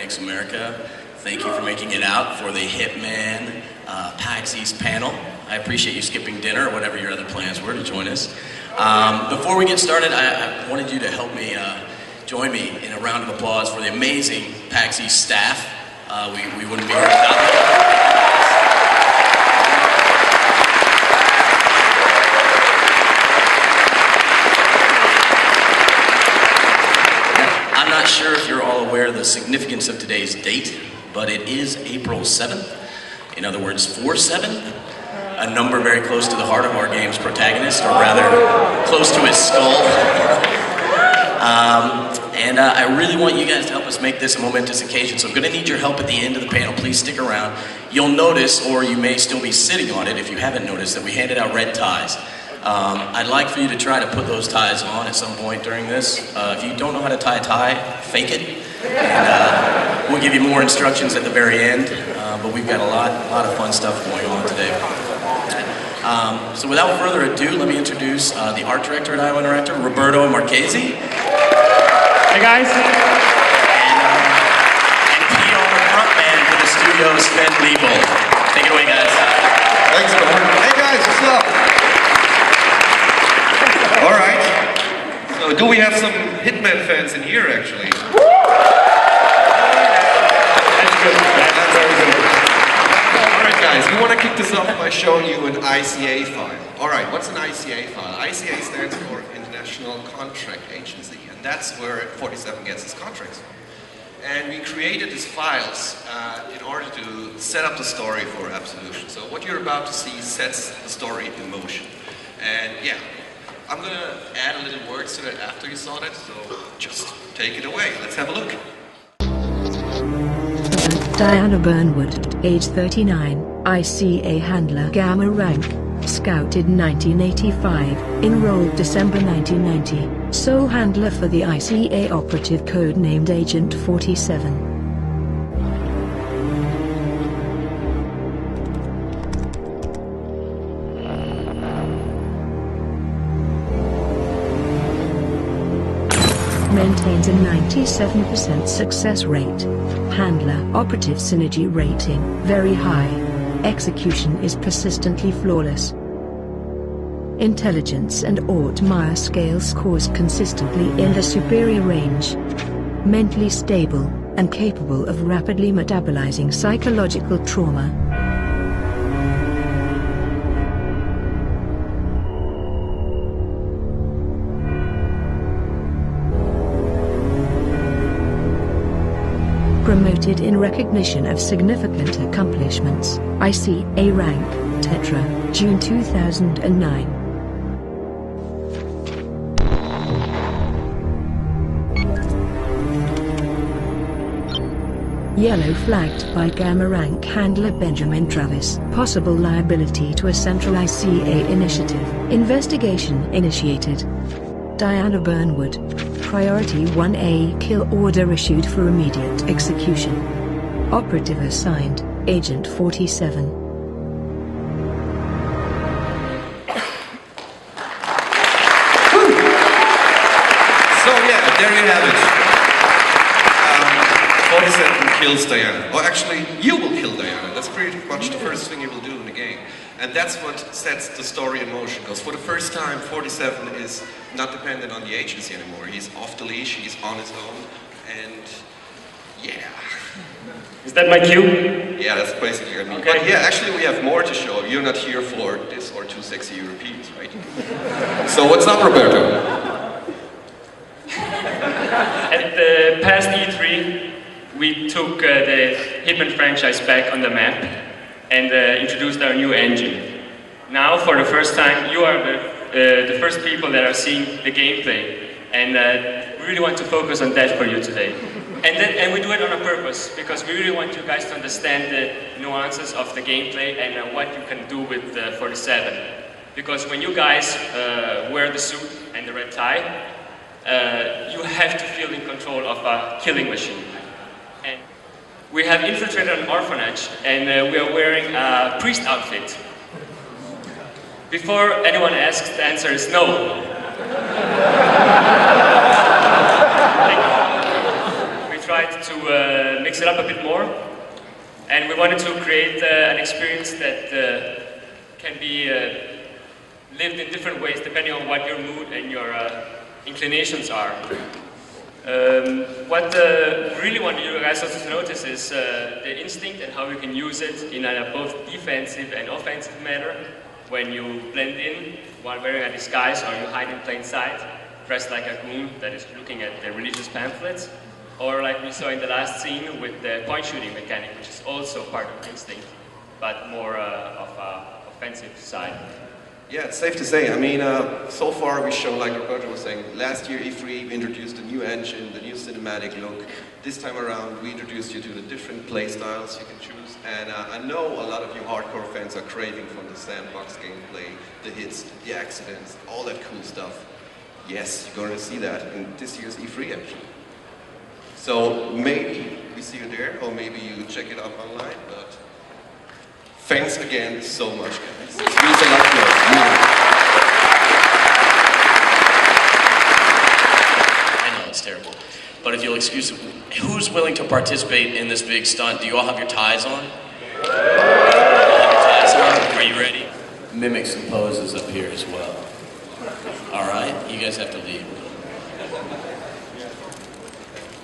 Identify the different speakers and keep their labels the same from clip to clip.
Speaker 1: Makes America. Thank you for making it out for the Hitman PAX East panel. I appreciate you skipping dinner or whatever your other plans were to join us. Before we get started, I wanted you to help me join me in a round of applause for the amazing PAX East staff. We wouldn't be here without them. I'm not sure if you're all aware of the significance of today's date, but it is April 7th. In other words, 4-7, a number very close to the heart of our game's protagonist, or rather, close to his skull. I really want you guys to help us make this a momentous occasion, so I'm going to need your help at the end of the panel. Please stick around. You'll notice, or you may still be sitting on it if you haven't noticed, that we handed out red ties. I'd like for you to try to put those ties on at some point during this. If you don't know how to tie a tie, fake it. And we'll give you more instructions at the very end. But we've got a lot of fun stuff going on today. So without further ado, let me introduce the art director at Iowa Interactive, Roberto and Marchesi.
Speaker 2: Hey guys.
Speaker 1: And PR frontman for the studio, Sven Liepold. Take it away, guys.
Speaker 3: Thanks, man. Hey guys, what's up? All right. So, do we have some Hitman fans in here, actually?
Speaker 2: That's good. That's very good.
Speaker 3: All right, guys. We want to kick this off by showing you an ICA file. All right. What's an ICA file? ICA stands for International Contract Agency, and that's where 47 gets its contracts from. And we created these files in order to set up the story for Absolution. So what you're about to see sets the story in motion. And yeah. I'm going to add a little words to it after you saw that, so just take it away. Let's have a look.
Speaker 4: Diana Burnwood, age 39, ICA handler Gamma rank, scouted 1985, enrolled December 1990, sole handler for the ICA operative code-named Agent 47. Maintains a 97% success rate. Handler operative synergy rating very high. Execution is persistently flawless. Intelligence and Ortmeyer scale scores consistently in the superior range. Mentally stable and capable of rapidly metabolizing psychological trauma. Promoted in recognition of significant accomplishments. ICA rank, Tetra, June 2009. Yellow flagged by Gamma rank handler Benjamin Travis. Possible liability to a central ICA initiative. Investigation initiated. Diana Burnwood. Priority 1A kill order issued for immediate execution. Operative assigned, Agent 47.
Speaker 3: So yeah, there you have it. 47 kills Diana. Or actually, you will kill Diana. That's pretty much the first thing you will do in the game. And that's what sets the story in motion, because for the first time, 47 is not dependent on the agency anymore. He's off the leash, he's on his own, and yeah.
Speaker 2: Is that my cue?
Speaker 3: Yeah, that's basically what I mean.
Speaker 2: Okay.
Speaker 3: But yeah, actually we have more to show. You're not here for this or two sexy Europeans, right? So what's up, Roberto?
Speaker 2: At the past E3, we took the Hitman franchise back on the map and introduced our new engine. Now, for the first time, you are the first people that are seeing the gameplay, and we really want to focus on that for you today. And we do it on a purpose, because we really want you guys to understand the nuances of the gameplay and what you can do with 47. Because when you guys wear the suit and the red tie, you have to feel in control of a killing machine. And we have infiltrated an orphanage, and we are wearing a priest outfit. Before anyone asks, the answer is no. We tried to mix it up a bit more, and we wanted to create an experience that can be lived in different ways depending on what your mood and your inclinations are. What we really want you guys also to notice is the instinct and how you can use it in a both defensive and offensive manner when you blend in while wearing a disguise or you hide in plain sight, dressed like a goon that is looking at the religious pamphlets, or like we saw in the last scene with the point shooting mechanic, which is also part of instinct, but more of an offensive side.
Speaker 3: Yeah, it's safe to say. I mean, so far we show, like Roberto was saying, last year E3 we introduced a new engine, the new cinematic look. This time around we introduced you to the different play styles you can choose. And I know a lot of you hardcore fans are craving from the sandbox gameplay, the hits, the accidents, all that cool stuff. Yes, you're going to see that in this year's E3 actually. So maybe we see you there, or maybe you check it out online, but thanks again so much, guys. It means a lot to us.
Speaker 1: I know, it's terrible. But if you'll excuse me, who's willing to participate in this big stunt? Do you all have your ties on? You all have your ties on? Are you ready? Mimic some poses up here as well. All right, you guys have to leave.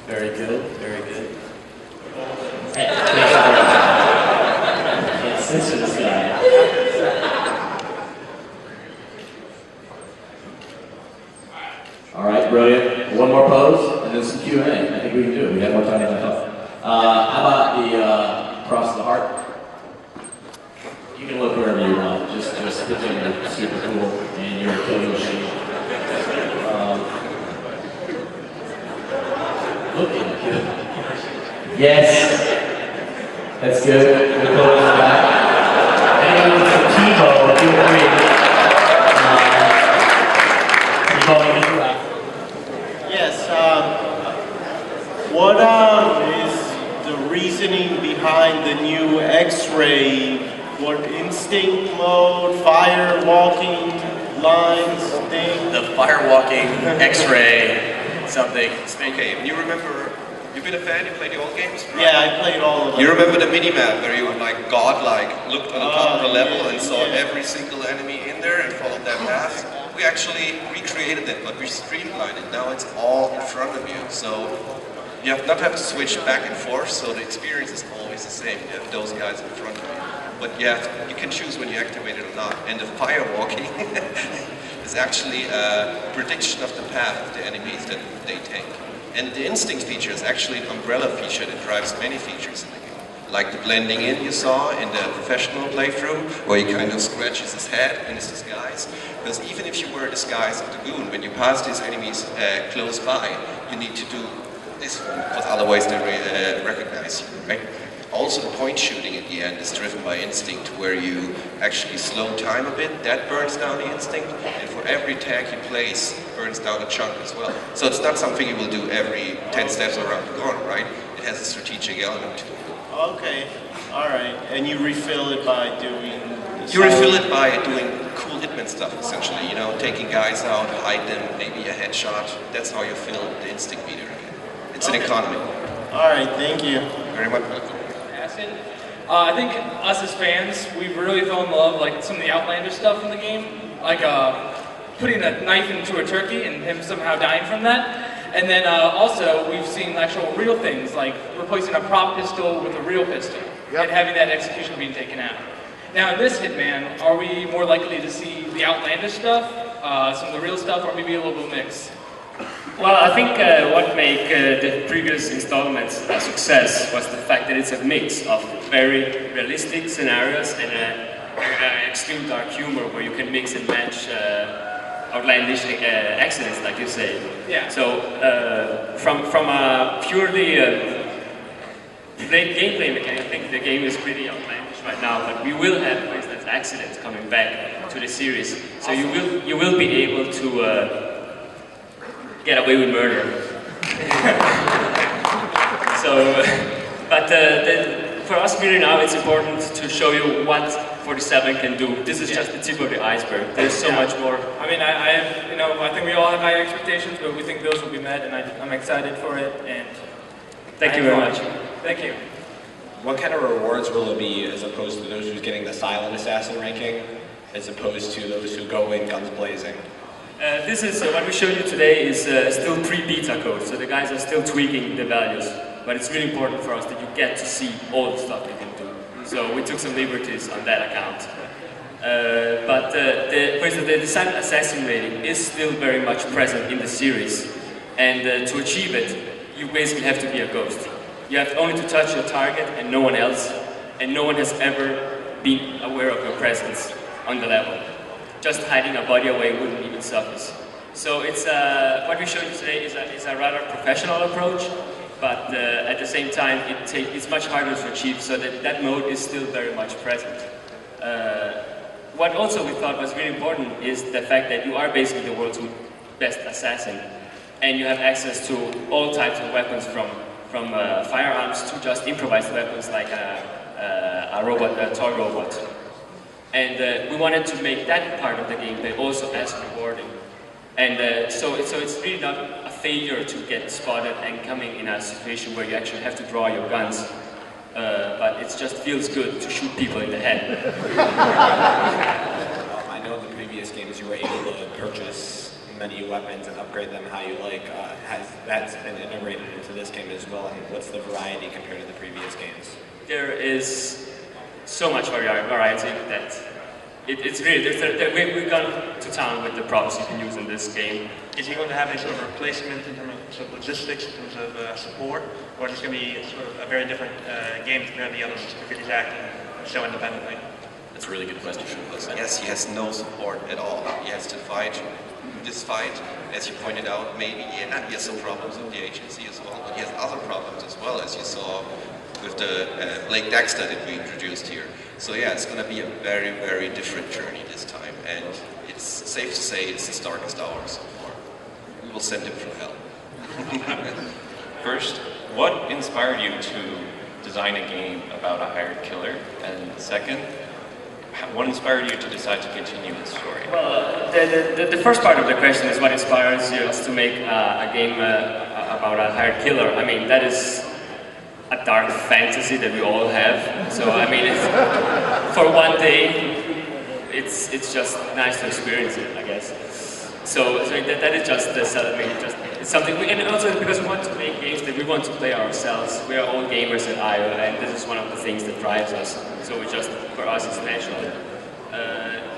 Speaker 1: Very good, very good. Can't censor this guy. All right, brilliant. One more pose, and then some Q&A. I think we can do it. We have more time than I thought. How about the cross the heart? You can look wherever you want. Just pretend you're super cool and you're a killing machine. Looking good. Yes. That's good. Good pose in the back. Anyone with some Tebow, feel free. Tebow in the back.
Speaker 5: Yes, what is the reasoning behind the new X-ray, what instinct mode, fire walking lines thing?
Speaker 1: The fire walking X-ray something.
Speaker 3: Okay, and you remember, you've been a fan, you played the old games? Right?
Speaker 5: Yeah, I played all of them.
Speaker 3: You remember the mini-map where you like godlike looked on the top of the level and saw every single enemy in there and followed that path? We actually recreated it, but we streamlined it. Now it's all in front of you, so you not have to switch back and forth, so the experience is always the same. You have those guys in front of you. But you can choose when you activate it or not. And the firewalking is actually a prediction of the path of the enemies that they take. And the instinct feature is actually an umbrella feature that drives many features in the game. Like the blending in you saw in the professional playthrough, where he kind of scratches his head in his disguise. Because even if you were disguised as the goon, when you pass these enemies close by, you need to do this, because otherwise they recognize you, right? Also, the point shooting at the end is driven by instinct, where you actually slow time a bit. That burns down the instinct, and for every tag you place, burns down a chunk as well. So it's not something you will do every 10 steps around the corner, right? It has a strategic element to it.
Speaker 5: Okay, all right. And you refill it by doing...
Speaker 3: You refill it by doing cool Hitman stuff, essentially. You know, taking guys out, hide them, maybe a headshot. That's how you fill the instinct meter again. It's an economy.
Speaker 5: All right, thank you.
Speaker 3: Very much welcome.
Speaker 6: I think us as fans, we really fell in love like some of the outlandish stuff in the game, like putting a knife into a turkey and him somehow dying from that. And then also we've seen actual real things like replacing a prop pistol with a real pistol and having that execution being taken out. Now in this Hitman, are we more likely to see the outlandish stuff, some of the real stuff, or maybe a little mix?
Speaker 2: Well, I think what made the previous installments a success was the fact that it's a mix of very realistic scenarios and extreme dark humor where you can mix and match outlandish accidents, like you say.
Speaker 6: Yeah.
Speaker 2: So from a purely gameplay mechanic, I think the game is pretty outlandish right now. But we will have, for instance, accidents coming back to the series. So you will be able to get away with murder. For us really now, it's important to show you what 47 can do. This is just the tip of the iceberg. There's so much more.
Speaker 6: I mean, I think we all have high expectations, but we think those will be met, and I'm excited for it. And
Speaker 2: Thank you very much.
Speaker 6: Thank you.
Speaker 7: What kind of rewards will it be as opposed to those who's getting the silent assassin ranking, as opposed to those who go in guns blazing?
Speaker 2: This is what we showed you today is still pre-beta code, so the guys are still tweaking the values. But it's really important for us that you get to see all the stuff you can do. So we took some liberties on that account. For instance, the silent assassin rating is still very much present in the series. And to achieve it, you basically have to be a ghost. You have only to touch your target and no one else. And no one has ever been aware of your presence on the level. Just hiding a body away wouldn't even suffice. So it's what we showed you today is a rather professional approach, but at the same time it's much harder to achieve, so that mode is still very much present. What also we thought was really important is the fact that you are basically the world's best assassin, and you have access to all types of weapons from firearms to just improvised weapons like a toy robot. And we wanted to make that part of the gameplay also as rewarding. And so it's really not a failure to get spotted and coming in a situation where you actually have to draw your guns. But it just feels good to shoot people in the head.
Speaker 7: I know in the previous games you were able to purchase many weapons and upgrade them how you like. Has that been integrated into this game as well? And what's the variety compared to the previous games?
Speaker 2: There is so much variety that it's really, we've gone to town with the props you can use in this game.
Speaker 8: Is he going to have any sort of replacement in terms of sort of logistics, in terms of support, or is it going to be sort of a very different game compared to the others because he's acting so independently?
Speaker 1: That's a really good question.
Speaker 3: Yes, he has no support at all. He has to fight this fight. As you pointed out, maybe he has some problems with the agency as well, but he has other problems as well, as you saw with the Blake Dexter that we introduced here. So yeah, it's going to be a very, very different journey this time, and it's safe to say it's his darkest hour so far. We will send him through hell.
Speaker 9: First, what inspired you to design a game about a hired killer? And second, what inspired you to decide to continue the story?
Speaker 2: Well, the first part of the question is what inspires you to make a game about a hired killer. I mean, that is a dark fantasy that we all have. So I mean, for one day, it's just nice to experience it, I guess. So that is just it's something. And also because we want to make games that we want to play ourselves. We are all gamers at IO, and this is one of the things that drives us. So for us, it's natural.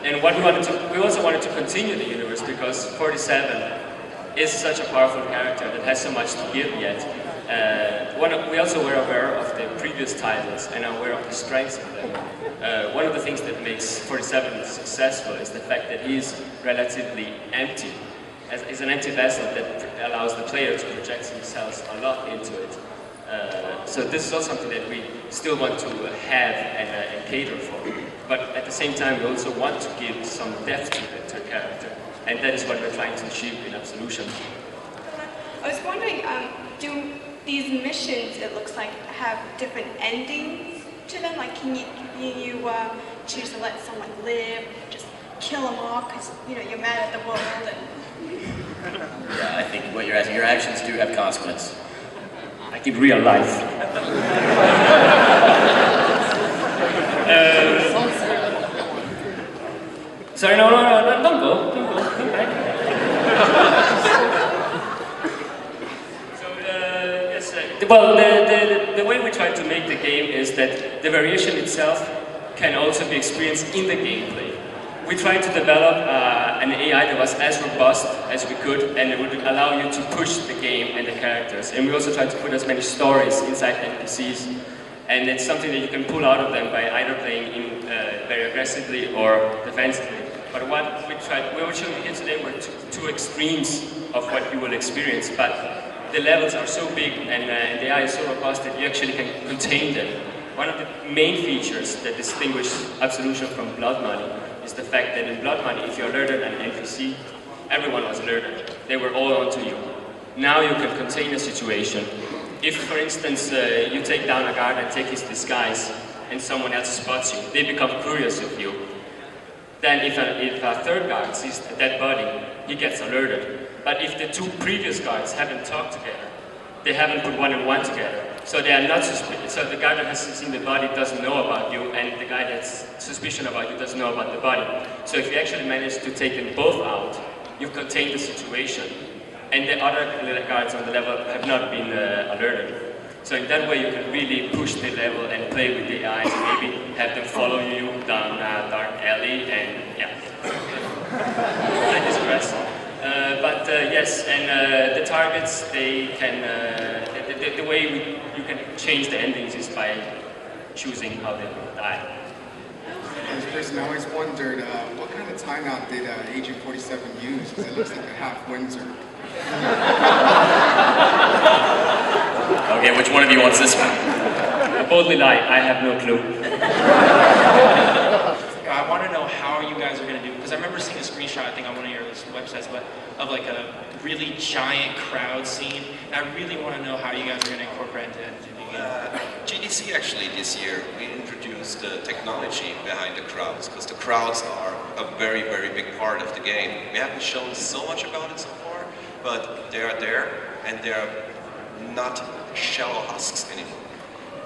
Speaker 2: And what we also wanted to continue the universe because 47 is such a powerful character that has so much to give yet. We also were aware of the previous titles and are aware of the strengths of them. One of the things that makes 47 successful is the fact that he's relatively empty. It's an empty vessel that allows the player to project themselves a lot into it. So this is also something that we still want to have and cater for. But at the same time, we also want to give some depth to the character. And that is what we're trying to achieve in Absolution.
Speaker 10: I was wondering, do these missions, it looks like, have different endings to them? Like, can you choose to let someone live, just kill them off because you're mad at the world?
Speaker 1: Yeah, I think what you're asking, your actions do have consequence.
Speaker 2: Like in real life. Sorry, no, don't go, come back. Well, the way we try to make the game is that the variation itself can also be experienced in the gameplay. We tried to develop an AI that was as robust as we could, and it would allow you to push the game and the characters. And we also tried to put as many stories inside NPCs, and it's something that you can pull out of them by either playing very aggressively or defensively. But what we will show you here today were two extremes of what you will experience. But the levels are so big and the AI is so robust that you actually can contain them. One of the main features that distinguish Absolution from Blood Money is the fact that in Blood Money, if you alerted an NPC, everyone was alerted. They were all onto you. Now you can contain a situation. If, for instance, you take down a guard and take his disguise and someone else spots you, they become curious of you. Then if a third guard sees a dead body, he gets alerted. But if the two previous guards haven't talked together, they haven't put one and one together, So they are not so the guy that has seen the body doesn't know about you, and the guy that's suspicion about you doesn't know about the body. So if you actually manage to take them both out, you've contained the situation, and the other guards on the level have not been alerted. So in that way you can really push the level and play with the eyes, and maybe have them follow you down a dark alley, and yeah. I distress. But yes, and the targets, they can, the way you can change the endings is by choosing how they die.
Speaker 11: As a person, I always wondered, what kind of timeout did Agent 47 use? Because it looks like a half Windsor.
Speaker 1: Okay, which one of you wants this one?
Speaker 2: I boldly lie, I have no clue.
Speaker 12: I want to know how you guys are going to do, because I remember seeing a screenshot, I think on one of your websites, but of like a really giant crowd scene, and I really want to know how you guys are going to incorporate that into the game.
Speaker 3: GDC actually this year, we introduced the technology behind the crowds, because the crowds are a very, very big part of the game. We haven't shown so much about it so far, but they are there, and they're not shallow husks anymore,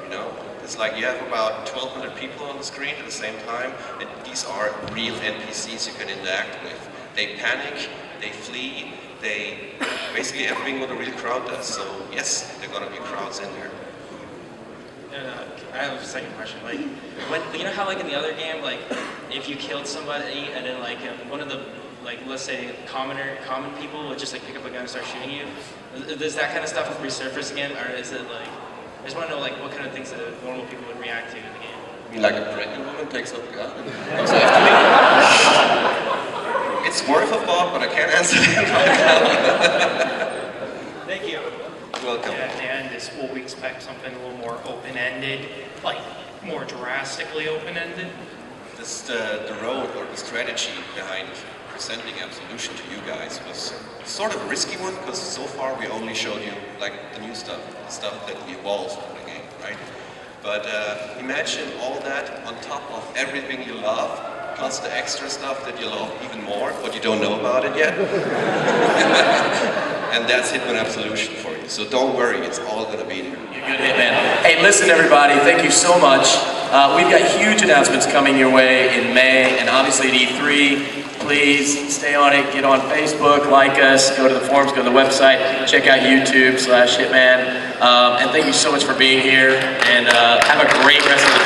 Speaker 3: you know? It's like you have about 1,200 people on the screen at the same time, and these are real NPCs you can interact with. They panic, they flee, they basically everything what a real crowd does. So yes, there are going to be crowds in there.
Speaker 12: I have a second question. Like, when you know how like in the other game, like if you killed somebody and then like one of the let's say common people would just like pick up a gun and start shooting you. Does that kind of stuff resurface again, or is it like? I just want to know like what kind of things that normal people would react to in the game.
Speaker 3: You mean like a pregnant woman takes up a gun and goes after me? It's worth a thought, but I can't answer that right now.
Speaker 12: Thank you.
Speaker 3: You're welcome.
Speaker 13: At the end, will we expect something a little more open-ended, like more drastically open-ended?
Speaker 3: This the road or the strategy behind presenting Absolution to you guys was sort of a risky one, because so far we only showed you like the new stuff, the stuff that we evolved in the game, right? But imagine all that on top of everything you love, plus the extra stuff that you love even more, but you don't know about it yet. And that's Hitman Absolution for you. So don't worry, it's all gonna be there.
Speaker 1: You're good, Hitman. Hey, listen everybody, thank you so much. We've got huge announcements coming your way in May, and obviously at E3. Please stay on it, get on Facebook, like us, go to the forums, go to the website, check out YouTube/Hitman. And thank you so much for being here, and have a great rest of the